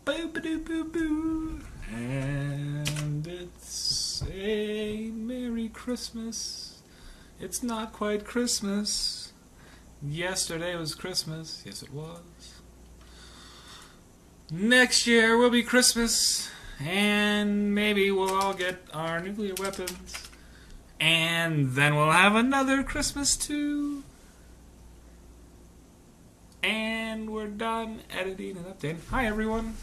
Boo-ba-doo-boo-boo. And it's a Merry Christmas. It's not quite Christmas. Yesterday was Christmas. Yes, it was. Next year will be Christmas. And maybe we'll all get our nuclear weapons. And then we'll have another Christmas too. And we're done editing and updating. Hi, everyone.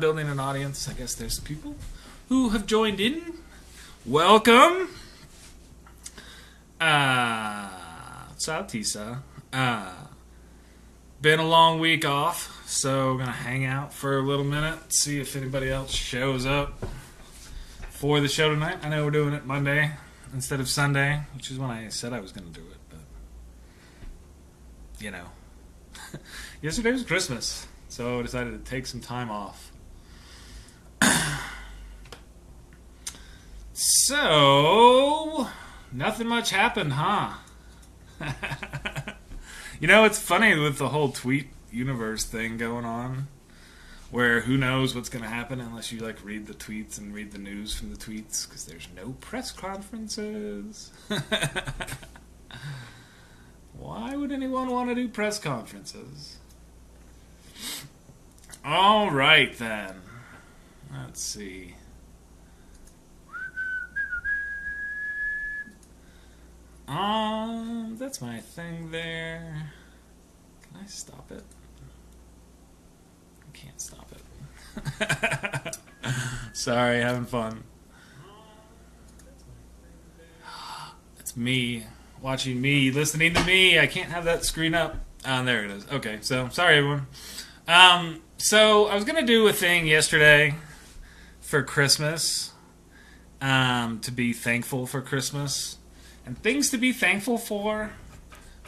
Building an audience. I guess there's people who have joined in. Welcome. Ciao, Tisa. Been a long week off, so gonna hang out for a little minute, see if anybody else shows up for the show tonight. I know we're doing it Monday instead of Sunday, which is when I said I was gonna do it, but you know. Yesterday was Christmas, so I decided to take some time off. So, nothing much happened, huh? You know, it's funny with the whole tweet universe thing going on, where who knows what's going to happen unless you like read the tweets and read the news from the tweets, because there's no press conferences. Why would anyone want to do press conferences? All right, then. Let's see. That's my thing there. Can I stop it? I can't stop it. Sorry, having fun. It's me. Watching me, listening to me. I can't have that screen up. There it is. Okay, so sorry everyone. So I was gonna do a thing yesterday for Christmas, to be thankful for Christmas and things to be thankful for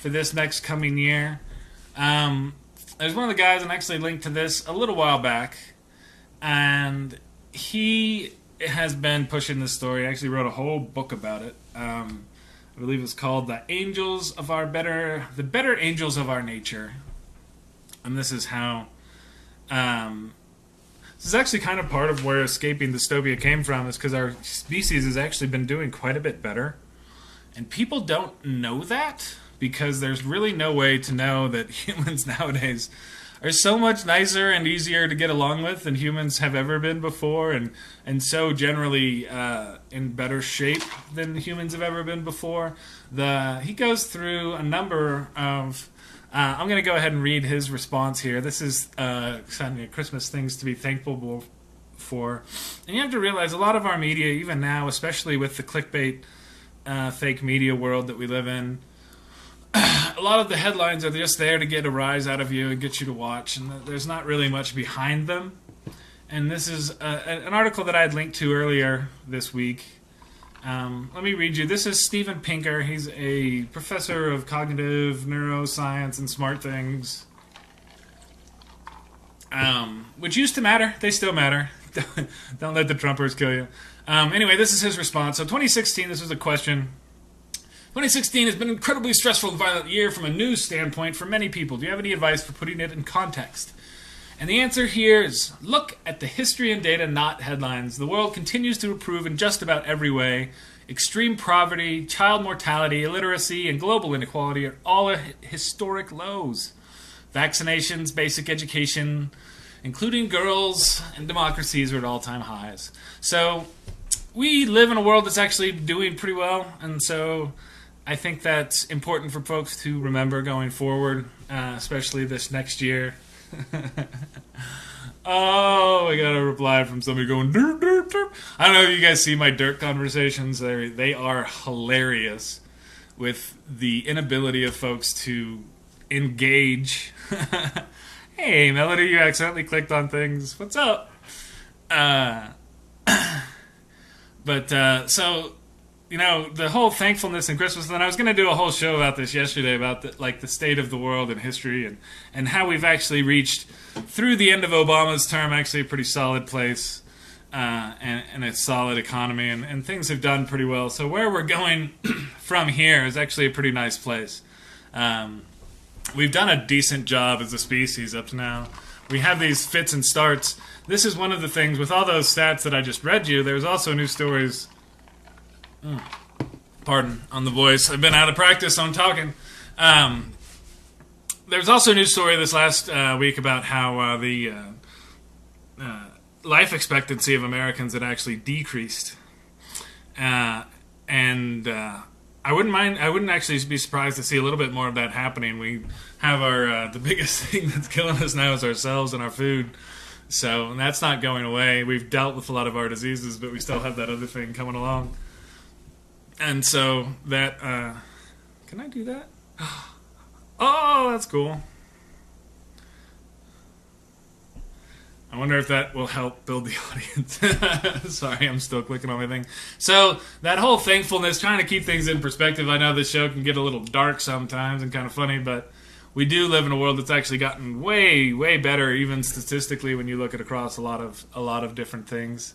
this next coming year. There's one of the guys, and actually linked to this a little while back, and he has been pushing this story. I actually wrote a whole book about it. I believe it's called The Better Angels of Our Nature. And this is how, this is actually kind of part of where escaping dystopia came from, is because our species has actually been doing quite a bit better. And people don't know that, because there's really no way to know that humans nowadays are so much nicer and easier to get along with than humans have ever been before, and so generally in better shape than humans have ever been before. He goes through a number of... I'm going to go ahead and read his response here. This is Christmas things to be thankful for. And you have to realize a lot of our media, even now, especially with the clickbait fake media world that we live in, a lot of the headlines are just there to get a rise out of you and get you to watch, and there's not really much behind them. And this is an article that I had linked to earlier this week. Let me read you. This is Steven Pinker. He's a professor of cognitive neuroscience and smart things, which used to matter. They still matter. Don't let the Trumpers kill you. Anyway, this is his response. So 2016, this was a question. 2016 has been an incredibly stressful and violent year from a news standpoint for many people. Do you have any advice for putting it in context? And the answer here is, look at the history and data, not headlines. The world continues to improve in just about every way. Extreme poverty, child mortality, illiteracy, and global inequality are all at historic lows. Vaccinations, basic education, including girls, and democracies are at all-time highs. So we live in a world that's actually doing pretty well, and so I think that's important for folks to remember going forward, especially this next year. Oh, I got a reply from somebody going, derp, derp, derp. I don't know if you guys see my dirt conversations. They are hilarious with the inability of folks to engage. Hey, Melody, you accidentally clicked on things. What's up? So, you know, the whole thankfulness and Christmas, and I was going to do a whole show about this yesterday, about the state of the world and history, and how we've actually reached, through the end of Obama's term, actually a pretty solid place, and a solid economy, and things have done pretty well. So where we're going from here is actually a pretty nice place. We've done a decent job as a species up to now. we have these fits and starts. This is one of the things, with all those stats that I just read you, there's also news stories. Pardon on the voice. I've been out of practice on talking. There's also a news story this last week about how the life expectancy of Americans had actually decreased. And I wouldn't actually be surprised to see a little bit more of that happening. We have our the biggest thing that's killing us now is ourselves and our food. So that's not going away. We've dealt with a lot of our diseases, but we still have that other thing coming along. And so that can I do that? Oh, that's cool. I wonder if that will help build the audience. Sorry, I'm still clicking on my thing. So, that whole thankfulness, trying to keep things in perspective. I know this show can get a little dark sometimes and kind of funny, but we do live in a world that's actually gotten way, way better, even statistically, when you look at across a lot of different things.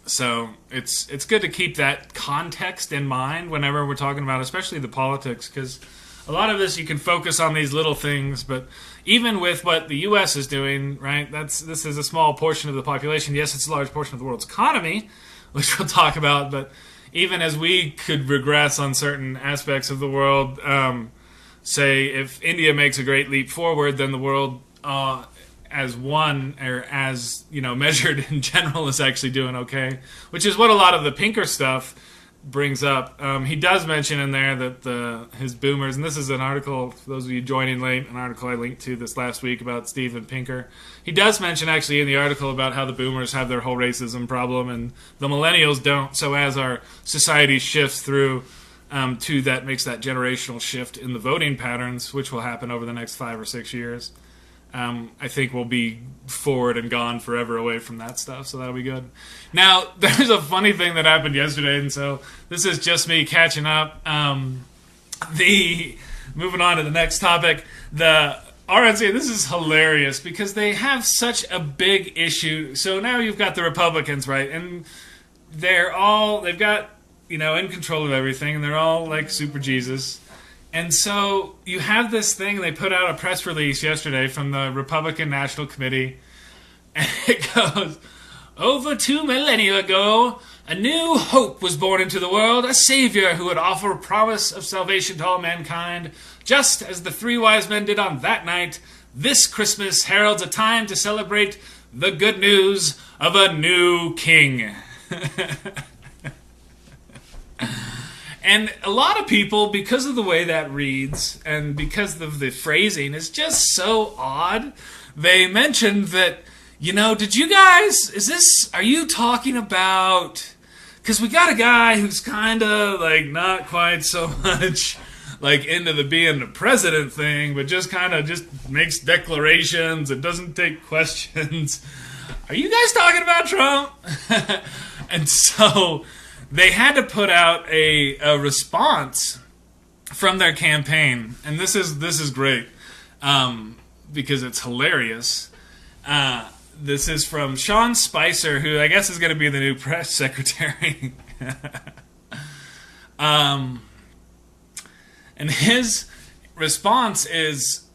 So, it's good to keep that context in mind whenever we're talking about, especially the politics, because a lot of this you can focus on these little things, but even with what the U.S. is doing, right, this is a small portion of the population. Yes, it's a large portion of the world's economy, which we'll talk about, but even as we could regress on certain aspects of the world, say if India makes a great leap forward, then the world as one, or as, measured in general, is actually doing okay, which is what a lot of the Pinker stuff brings up. He does mention in there that his boomers, and this is an article, for those of you joining late, an article I linked to this last week about Steven Pinker. He does mention actually in the article about how the boomers have their whole racism problem and the millennials don't. So as our society shifts through to that, makes that generational shift in the voting patterns, which will happen over the next 5 or 6 years, I think we'll be forward and gone forever away from that stuff, so that'll be good. Now, there's a funny thing that happened yesterday, and so this is just me catching up. Moving on to the next topic, the RNC, this is hilarious, because they have such a big issue. So now you've got the Republicans, right, and they've got, in control of everything, and they're all like Super Jesus. And so you have this thing, they put out a press release yesterday from the Republican National Committee, and it goes, over 2 millennia ago, a new hope was born into the world, a savior who would offer a promise of salvation to all mankind. Just as the 3 wise men did on that night, this Christmas heralds a time to celebrate the good news of a new king. And a lot of people, because of the way that reads, and because of the phrasing is just so odd, they mentioned that, did you guys, are you talking about, because we got a guy who's kind of, not quite so much, into the being the president thing, but just kind of just makes declarations and doesn't take questions. Are you guys talking about Trump? And so they had to put out a response from their campaign, and this is great because it's hilarious. This is from Sean Spicer, who I guess is going to be the new press secretary. And his response is,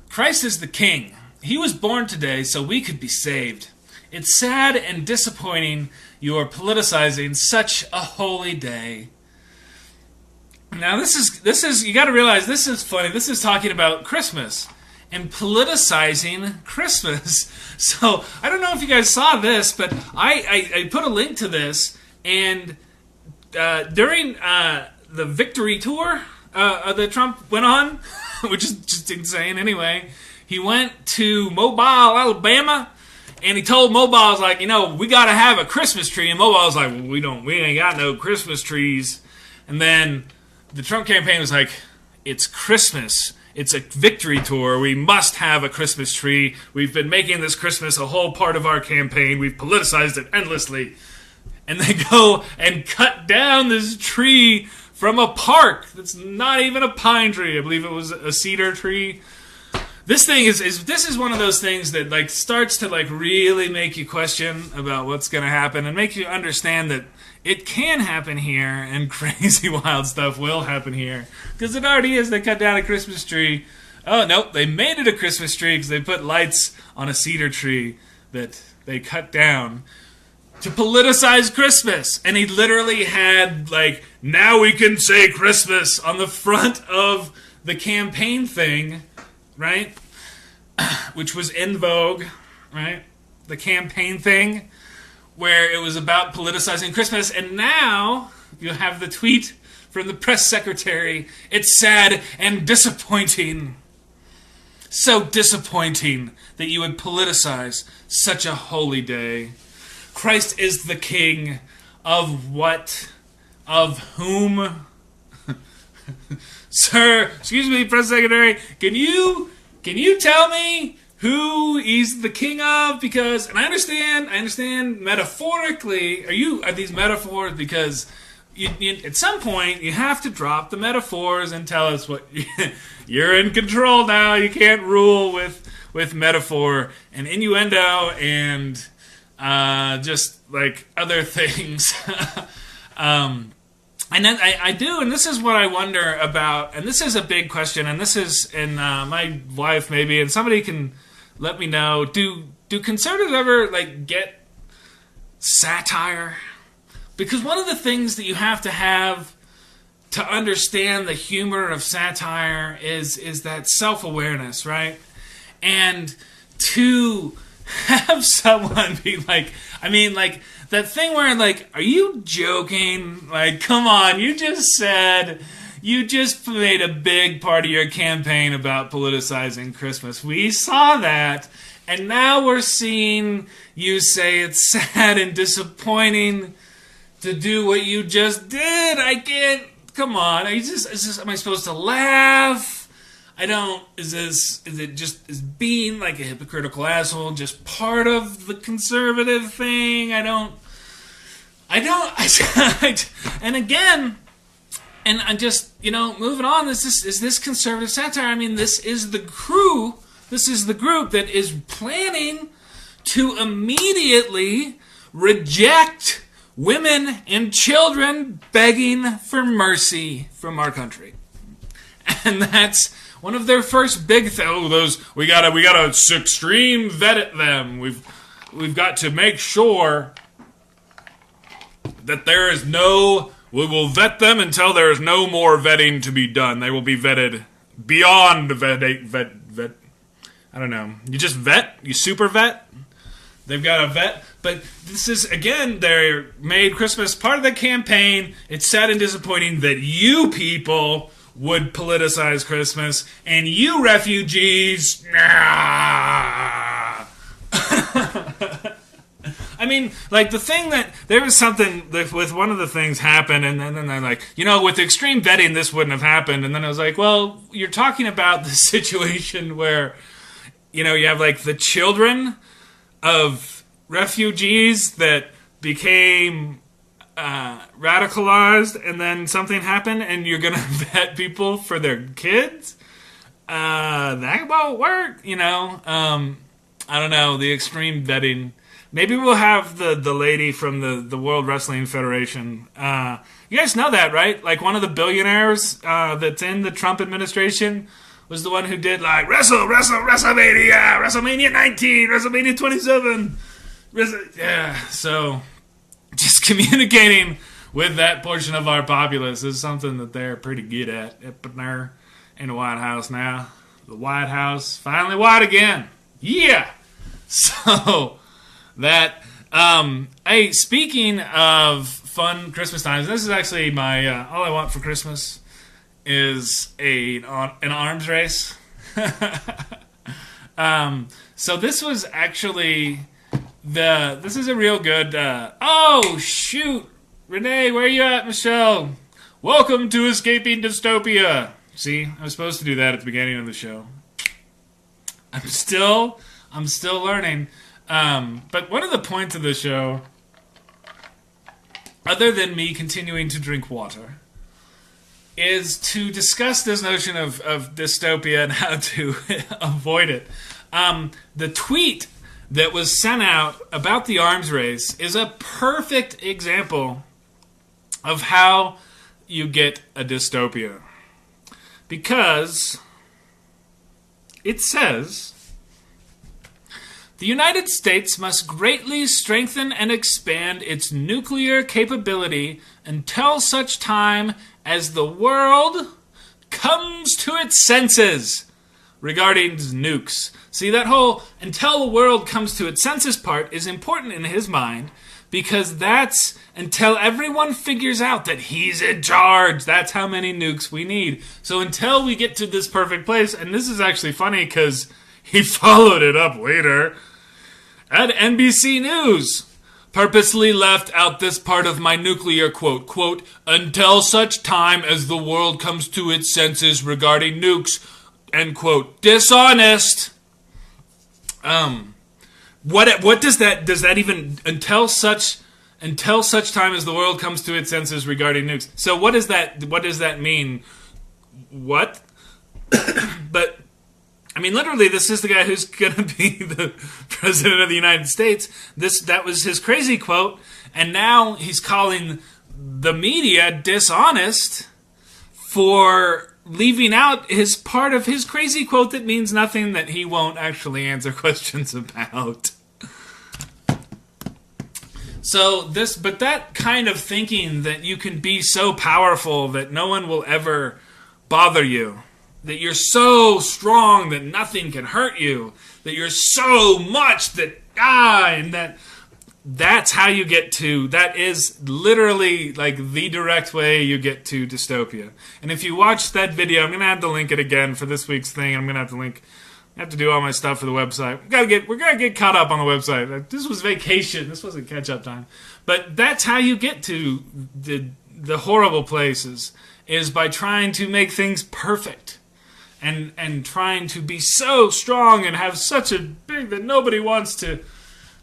Christ is the King. He was born today so we could be saved. It's sad and disappointing you are politicizing such a holy day. Now this is you got to realize this is funny. This is talking about Christmas and politicizing Christmas. So I don't know if you guys saw this, but I put a link to this, and during the victory tour that Trump went on, which is just insane anyway, he went to Mobile, Alabama. And he told Mobile's like, we got to have a Christmas tree. And Mobile's like, well, we ain't got no Christmas trees. And then the Trump campaign was like, it's Christmas. It's a victory tour. We must have a Christmas tree. We've been making this Christmas a whole part of our campaign. We've politicized it endlessly. And they go and cut down this tree from a park that's not even a pine tree. I believe it was a cedar tree. This thing this is one of those things that starts to really make you question about what's going to happen, and make you understand that it can happen here, and crazy wild stuff will happen here, because it already is. They cut down a Christmas tree Oh, nope, they made it a Christmas tree because they put lights on a cedar tree that they cut down to politicize Christmas. And he literally had, like, now we can say Christmas on the front of the campaign thing, right? Which was in vogue, right? The campaign thing, where it was about politicizing Christmas. And now you have the tweet from the press secretary. It's sad and disappointing. So disappointing that you would politicize such a holy day. Christ is the king of what? Of whom? Sir, excuse me, press secretary, can you tell me who he's the king of? Because, and I understand metaphorically, are these metaphors? Because you, at some point you have to drop the metaphors and tell us what you're in control now. You can't rule with metaphor and innuendo and just like other things. And then I do, and this is what I wonder about, and this is a big question, and this is, and my wife maybe, and somebody can let me know, do conservatives ever, like, get satire? Because one of the things that you have to understand the humor of satire is that self-awareness, right? And to have someone be like, I mean, like, that thing where, like, are you joking? Like, come on, you just made a big part of your campaign about politicizing Christmas. We saw that, and now we're seeing you say it's sad and disappointing to do what you just did. I can't, come on, am I supposed to laugh? Is being like a hypocritical asshole just part of the conservative thing? And again, and I'm just, moving on, is this conservative satire? I mean, this is the group that is planning to immediately reject women and children begging for mercy from our country. And that's one of their first big things. Oh, we gotta extreme vet them. We've got to make sure that we will vet them until there is no more vetting to be done. They will be vetted beyond vet. I don't know. You just vet? You super vet? They've got a vet. But this is, again, they made Christmas part of the campaign. It's sad and disappointing that you people would politicize Christmas, and you refugees, nah. I mean, like, the thing that, there was something with one of the things happened, and then they're like, with extreme vetting, this wouldn't have happened, and then I was like, well, you're talking about the situation where, you have, like, the children of refugees that became radicalized, and then something happened, and you're gonna vet people for their kids? That won't work, I don't know, the extreme vetting. Maybe we'll have the lady from the World Wrestling Federation. You guys know that, right? Like, one of the billionaires that's in the Trump administration was the one who did, like, WrestleMania 19, WrestleMania 27. Yeah, so just communicating with that portion of our populace is something that they're pretty good at up there in the White House now. The White House, finally white again. Yeah! So, that, hey, speaking of fun Christmas times, this is actually my, all I want for Christmas is an arms race. So this was actually this is a real good, oh, shoot! Renee, where you at, Michelle? Welcome to Escaping Dystopia. See, I was supposed to do that at the beginning of the show. I'm still learning. But one of the points of the show, other than me continuing to drink water, is to discuss this notion of dystopia and how to avoid it. The tweet that was sent out about the arms race is a perfect example of how you get a dystopia. Because It says, the United States must greatly strengthen and expand its nuclear capability until such time as the world comes to its senses regarding nukes. See, that whole until the world comes to its senses part is important in his mind, because that's until everyone figures out that he's in charge. That's how many nukes we need. So until we get to this perfect place, and this is actually funny because he followed it up later at NBC News. Purposely left out this part of my nuclear quote. Quote, until such time as the world comes to its senses regarding nukes. End quote. Dishonest. What does that even until such time as the world comes to its senses regarding nukes? So what does that mean? What? But I mean, literally, this is the guy who's going to be the president of the United States. That was his crazy quote, and now he's calling the media dishonest for leaving out his part of his crazy quote that means nothing, that he won't actually answer questions about. But that kind of thinking that you can be so powerful that no one will ever bother you, that you're so strong that nothing can hurt you, that you're so much that, and that's how you get to, that is literally like the direct way you get to dystopia. And if you watch that video, I'm going to have to link it again for this week's thing. I'm going to have to link, I have to do all my stuff for the website. We're gonna get caught up on the website. This was vacation. This wasn't catch-up time. But that's how you get to the horrible places, is by trying to make things perfect. And trying to be so strong and have such a big that nobody wants to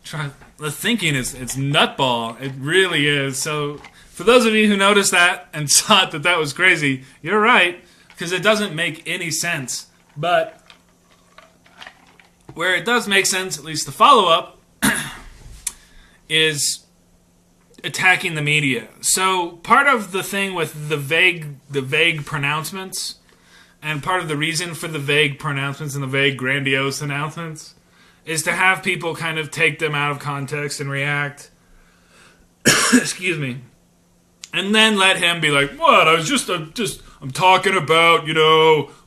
try. The thinking it's nutball. It really is. So for those of you who noticed that and thought that was crazy, you're right, because it doesn't make any sense. But where it does make sense, at least the follow-up, is attacking the media. So part of the thing with the vague pronouncements, and part of the reason for the vague pronouncements and the vague grandiose announcements, is to have people kind of take them out of context and react. Excuse me. And then let him be like, what? I'm talking about,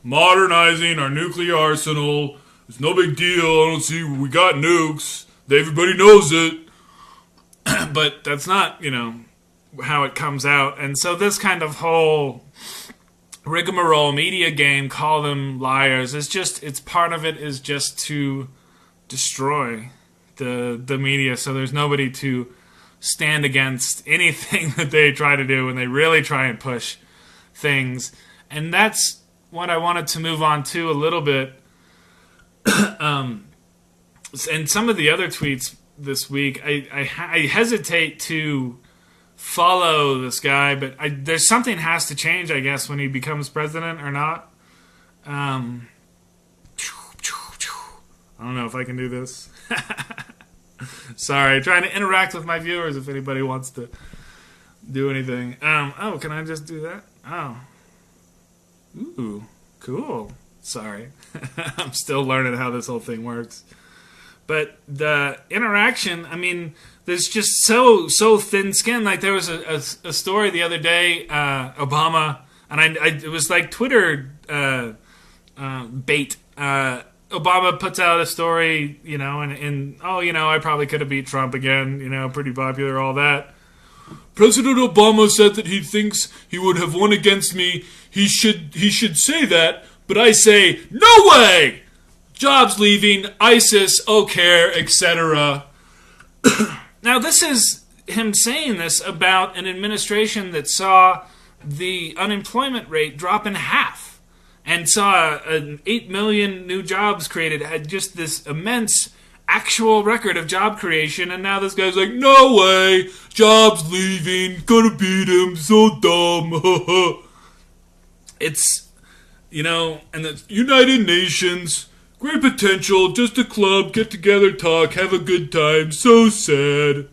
modernizing our nuclear arsenal. It's no big deal. I don't see, we got nukes. Everybody knows it. But that's not, how it comes out. And so this kind of whole rigmarole media game, call them liars, it's part of it is just to destroy the media, so there's nobody to stand against anything that they try to do when they really try and push things. And that's what I wanted to move on to a little bit. And some of the other tweets this week, I hesitate to follow this guy, but there's something has to change, I guess, when he becomes president or not. I don't know if I can do this. Sorry, trying to interact with my viewers if anybody wants to do anything. Can I just do that? Oh. Ooh, cool. Sorry. I'm still learning how this whole thing works. But the interaction, I mean, there's just so thin skin. Like, there was a story the other day, Obama, and it was like Twitter bait. Obama puts out a story, I probably could have beat Trump again, pretty popular, all that. President Obama said that he thinks he would have won against me. He should say that, but I say, no way! Jobs leaving, ISIS, care, etc. Now, this is him saying this about an administration that saw the unemployment rate drop in half and saw 8 million new jobs created, had just this immense actual record of job creation, and now this guy's like, no way, jobs leaving, gonna beat him, so dumb. It's, and the United Nations, great potential, just a club, get together, talk, have a good time, so sad.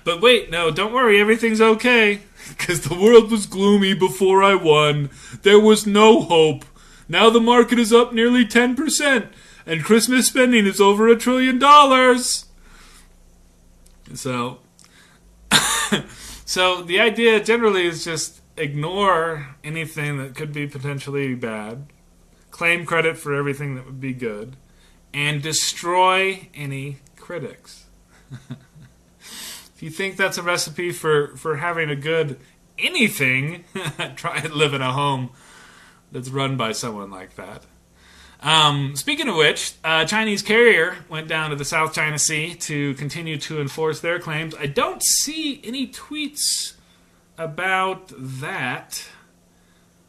But wait, no, don't worry, everything's okay, because the world was gloomy before I won. There was no hope. Now the market is up nearly 10%, and Christmas spending is over $1 trillion. So, so the idea generally is just ignore anything that could be potentially bad, claim credit for everything that would be good, and destroy any critics. If you think that's a recipe for having a good anything, try and live in a home that's run by someone like that. Speaking of which, a Chinese carrier went down to the South China Sea to continue to enforce their claims. I don't see any tweets about that.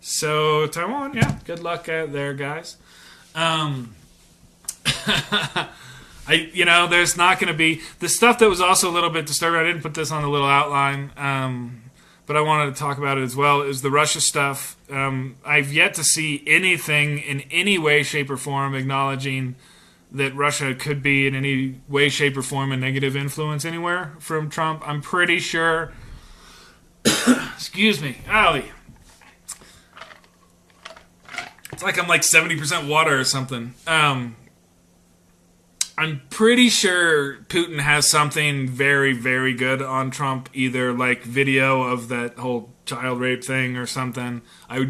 So, Taiwan, yeah, good luck out there, guys. There's not going to be... The stuff that was also a little bit disturbing, I didn't put this on the little outline, but I wanted to talk about it as well, is the Russia stuff. I've yet to see anything in any way, shape, or form acknowledging that Russia could be in any way, shape, or form a negative influence anywhere from Trump. I'm pretty sure... Excuse me. Ollie. It's like I'm like 70% water or something. I'm pretty sure Putin has something very, very good on Trump, either like video of that whole child rape thing or something. I'll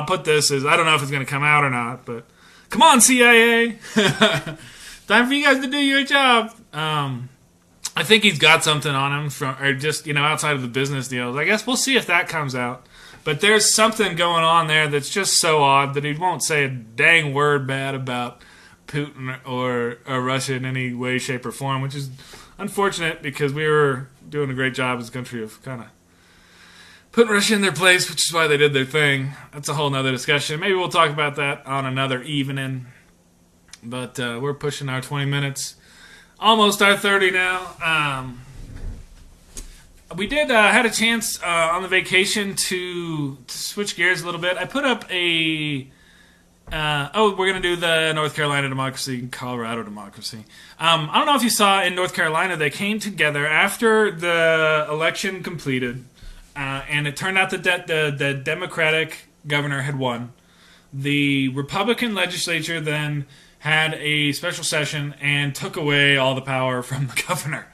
put this as, I don't know if it's going to come out or not, but come on, CIA. Time for you guys to do your job. I think he's got something on him outside of the business deals. I guess we'll see if that comes out. But there's something going on there that's just so odd that he won't say a dang word bad about Putin or Russia in any way, shape, or form, which is unfortunate because we were doing a great job as a country of kind of putting Russia in their place, which is why they did their thing. That's a whole nother discussion. Maybe we'll talk about that on another evening. But we're pushing our 20 minutes. Almost our 30 now. We did had a chance on the vacation to switch gears a little bit. I put up a... we're going to do the North Carolina democracy and Colorado democracy. I don't know if you saw in North Carolina, they came together after the election completed, and it turned out that the Democratic governor had won. The Republican legislature then had a special session and took away all the power from the governor.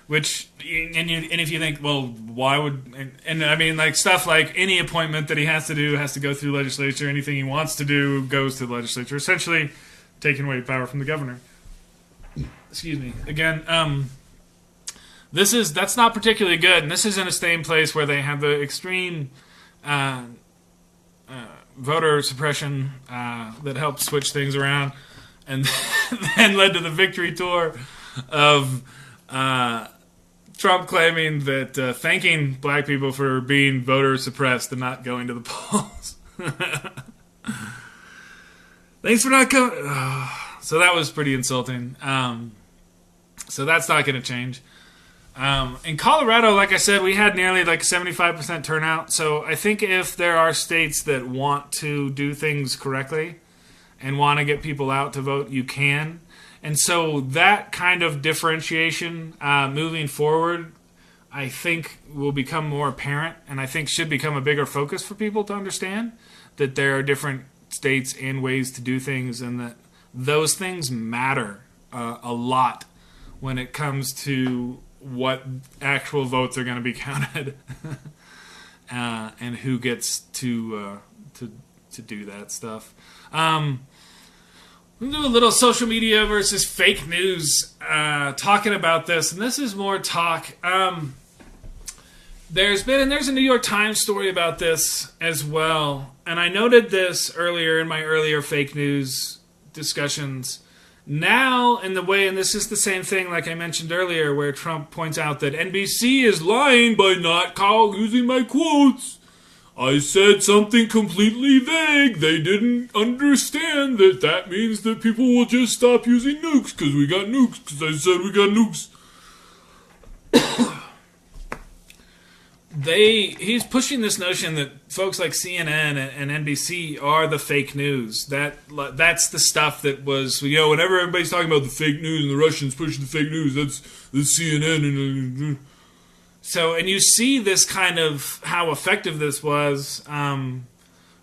Which, and if you think, well, why would... And I mean, like, stuff like any appointment that he has to do has to go through the legislature. Anything he wants to do goes to the legislature. Essentially, taking away power from the governor. Excuse me. Again, that's not particularly good. And this is in a same place where they have the extreme voter suppression that helped switch things around. And then led to the victory tour of... Trump claiming that thanking black people for being voter suppressed and not going to the polls. Thanks for not coming. So that was pretty insulting. So that's not going to change. In Colorado, like I said, we had nearly like 75% turnout. So I think if there are states that want to do things correctly and want to get people out to vote, you can. And so that kind of differentiation moving forward, I think will become more apparent, and I think should become a bigger focus for people to understand that there are different states and ways to do things, and that those things matter a lot when it comes to what actual votes are going to be counted and who gets to do that stuff. We'll do a little social media versus fake news talking about this, and this is more talk. There's a New York Times story about this as well, and I noted this earlier in my earlier fake news discussions. Now, and this is the same thing like I mentioned earlier, where Trump points out that NBC is lying by not using my quotes. I said something completely vague. They didn't understand that means that people will just stop using nukes because we got nukes, because I said we got nukes. He's pushing this notion that folks like CNN and NBC are the fake news. That's the stuff that was, whenever everybody's talking about the fake news and the Russians pushing the fake news, that's CNN. So, and you see this kind of how effective this was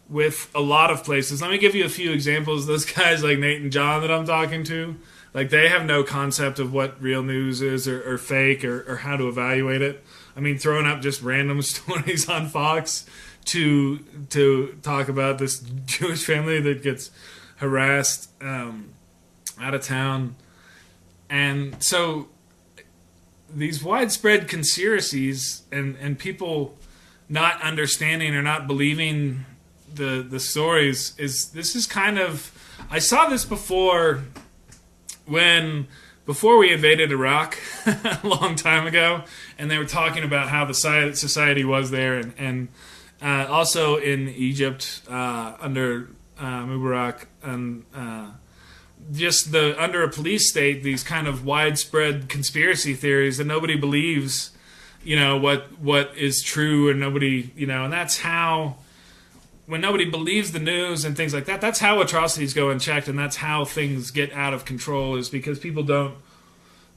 with a lot of places. Let me give you a few examples. Those guys like Nate and John that I'm talking to, like they have no concept of what real news is or fake or how to evaluate it. I mean, throwing up just random stories on Fox to talk about this Jewish family that gets harassed out of town. And so these widespread conspiracies and people not understanding or not believing the stories this is kind of, I saw this before before we invaded Iraq a long time ago, and they were talking about how the society was there, and also in Egypt under Mubarak, and just under a police state, these kind of widespread conspiracy theories that nobody believes, what is true, and nobody, and that's how, when nobody believes the news and things like that, that's how atrocities go unchecked, and that's how things get out of control, is because people don't,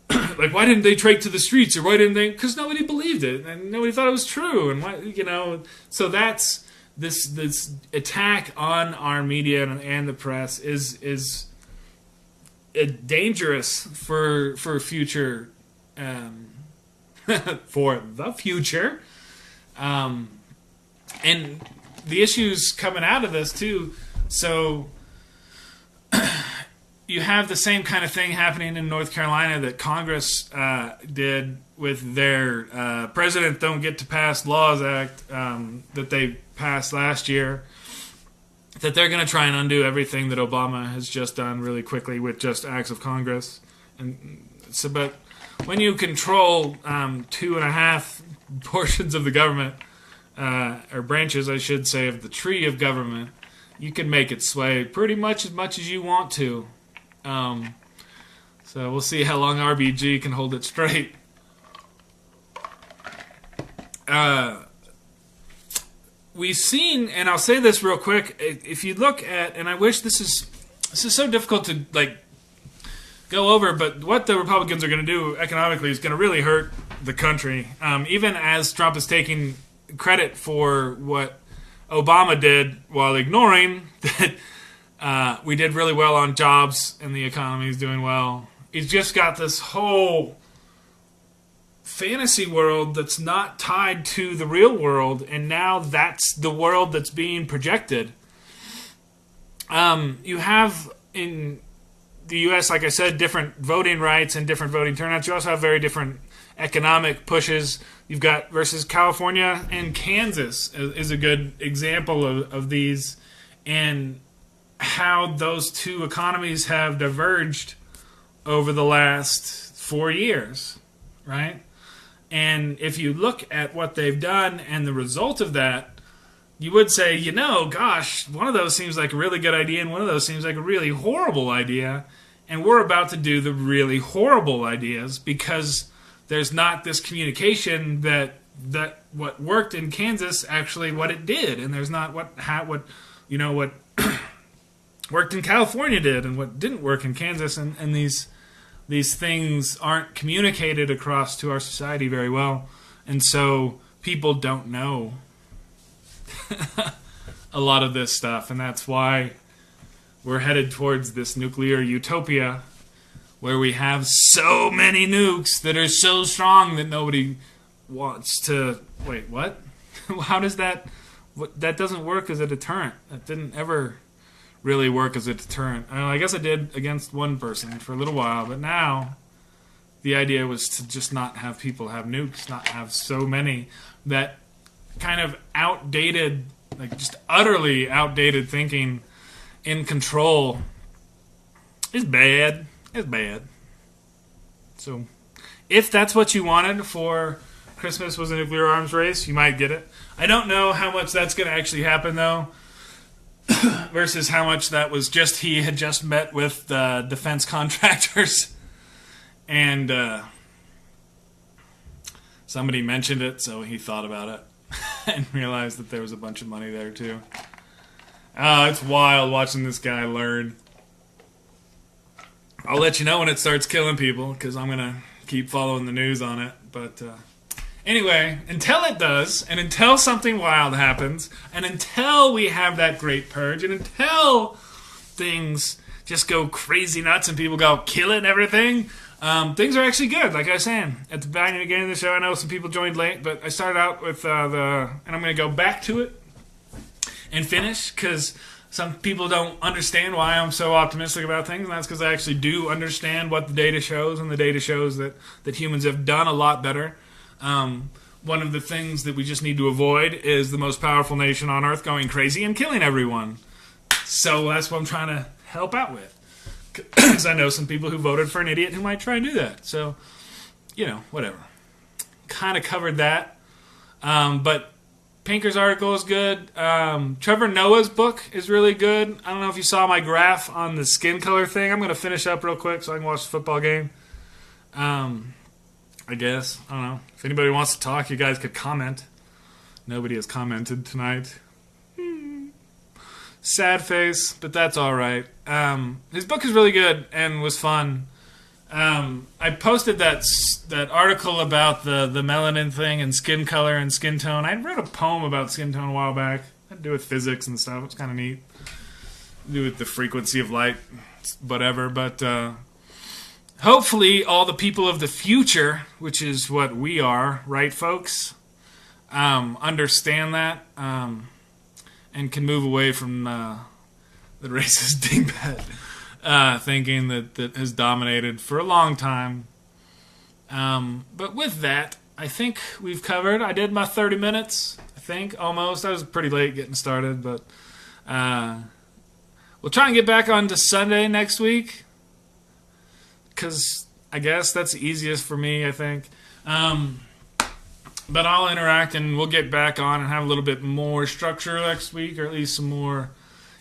like, why didn't they trek to the streets, or why didn't they, because nobody believed it, and nobody thought it was true, and why, so that's, this attack on our media and the press is dangerous for future, for the future, and the issues coming out of this too. So you have the same kind of thing happening in North Carolina that Congress did with their President Don't Get to Pass Laws Act that they passed last year, that they're going to try and undo everything that Obama has just done really quickly with just acts of Congress. And so, but when you control 2.5 portions of the government, or branches, I should say, of the tree of government, you can make it sway pretty much as you want to. So we'll see how long RBG can hold it straight. We've seen, and I'll say this real quick, if you look at, and I wish this is so difficult to go over, but what the Republicans are going to do economically is going to really hurt the country. Even as Trump is taking credit for what Obama did while ignoring that we did really well on jobs and the economy is doing well. He's just got this whole fantasy world that's not tied to the real world, and now that's the world that's being projected. You have in the U.S., like I said, different voting rights and different voting turnouts. You also have very different economic pushes. You've got versus California and Kansas is a good example of these, and how those two economies have diverged over the last 4 years, right? And if you look at what they've done and the result of that, you would say, gosh, one of those seems like a really good idea and one of those seems like a really horrible idea. And we're about to do the really horrible ideas because there's not this communication that what worked in Kansas actually what it did, and there's not what worked in California did and what didn't work in Kansas, and these things aren't communicated across to our society very well, and so people don't know a lot of this stuff, and that's why we're headed towards this nuclear utopia where we have so many nukes that are so strong that nobody wants to... Wait, what? How does that... That doesn't work as a deterrent. That didn't ever really work as a deterrent. I guess it did against one person for a little while, but now the idea was to just not have people have nukes, not have so many. That kind of outdated, just utterly outdated thinking in control is bad. It's bad. So, if that's what you wanted for Christmas was a nuclear arms race, you might get it. I don't know how much that's going to actually happen, though, versus how much that was just he had just met with defense contractors, and somebody mentioned it, so he thought about it and realized that there was a bunch of money there, too. It's wild watching this guy learn. I'll let you know when it starts killing people, because I'm going to keep following the news on it. But Anyway, until it does, and until something wild happens, and until we have that great purge, and until things just go crazy nuts and people go kill it and everything, things are actually good. Like I was saying at the beginning of the show, I know some people joined late, but I started out with and I'm going to go back to it and finish, because some people don't understand why I'm so optimistic about things, and that's because I actually do understand what the data shows, and the data shows that humans have done a lot better. One of the things that we just need to avoid is the most powerful nation on Earth going crazy and killing everyone. So that's what I'm trying to help out with, because I know some people who voted for an idiot who might try and do that. So, whatever. Kind of covered that. But Pinker's article is good. Trevor Noah's book is really good. I don't know if you saw my graph on the skin color thing. I'm going to finish up real quick so I can watch the football game. I guess. I don't know. If anybody wants to talk, you guys could comment. Nobody has commented tonight. Sad face, but that's all right. His book is really good and was fun. I posted that article about the melanin thing and skin color and skin tone. I wrote a poem about skin tone a while back. It had to do with physics and stuff. It's kind of neat. Do with the frequency of light, whatever. But hopefully all the people of the future, which is what we are, right, folks, understand that. And can move away from the racist dingbat thinking that has dominated for a long time. But with that, I think we've covered. I did my 30 minutes, I think, almost. I was pretty late getting started, but we'll try and get back on to Sunday next week, because I guess that's the easiest for me, I think. But I'll interact, and we'll get back on and have a little bit more structure next week, or at least some more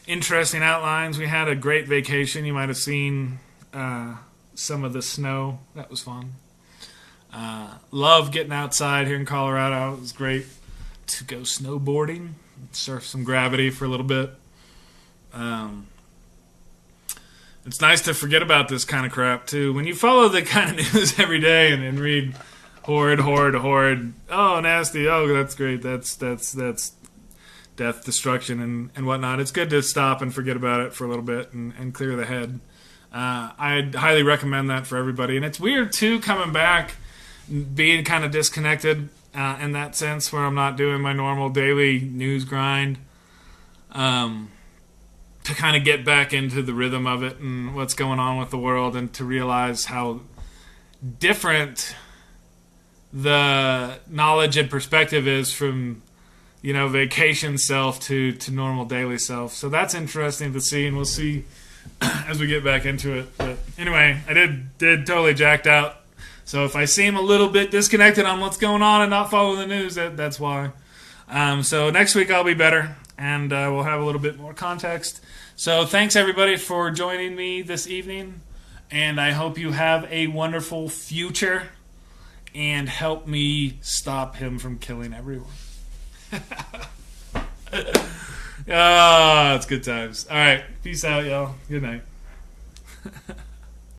interesting outlines. We had a great vacation. You might have seen some of the snow. That was fun. Love getting outside here in Colorado. It was great to go snowboarding, surf some gravity for a little bit. It's nice to forget about this kind of crap, too. When you follow the kind of news every day and read horrid. Oh, nasty. Oh, that's great. That's death, destruction, and whatnot. It's good to stop and forget about it for a little bit and clear the head. I'd highly recommend that for everybody. And it's weird, too, coming back, being kind of disconnected in that sense, where I'm not doing my normal daily news grind, to kind of get back into the rhythm of it and what's going on with the world, and to realize how different the knowledge and perspective is from, vacation self to normal daily self. So that's interesting to see, and we'll see as we get back into it. But anyway, I did totally jacked out. So if I seem a little bit disconnected on what's going on and not following the news, that's why. So next week I'll be better, and we'll have a little bit more context. So thanks everybody for joining me this evening, and I hope you have a wonderful future. And help me stop him from killing everyone. It's good times. All right. Peace out, y'all. Good night.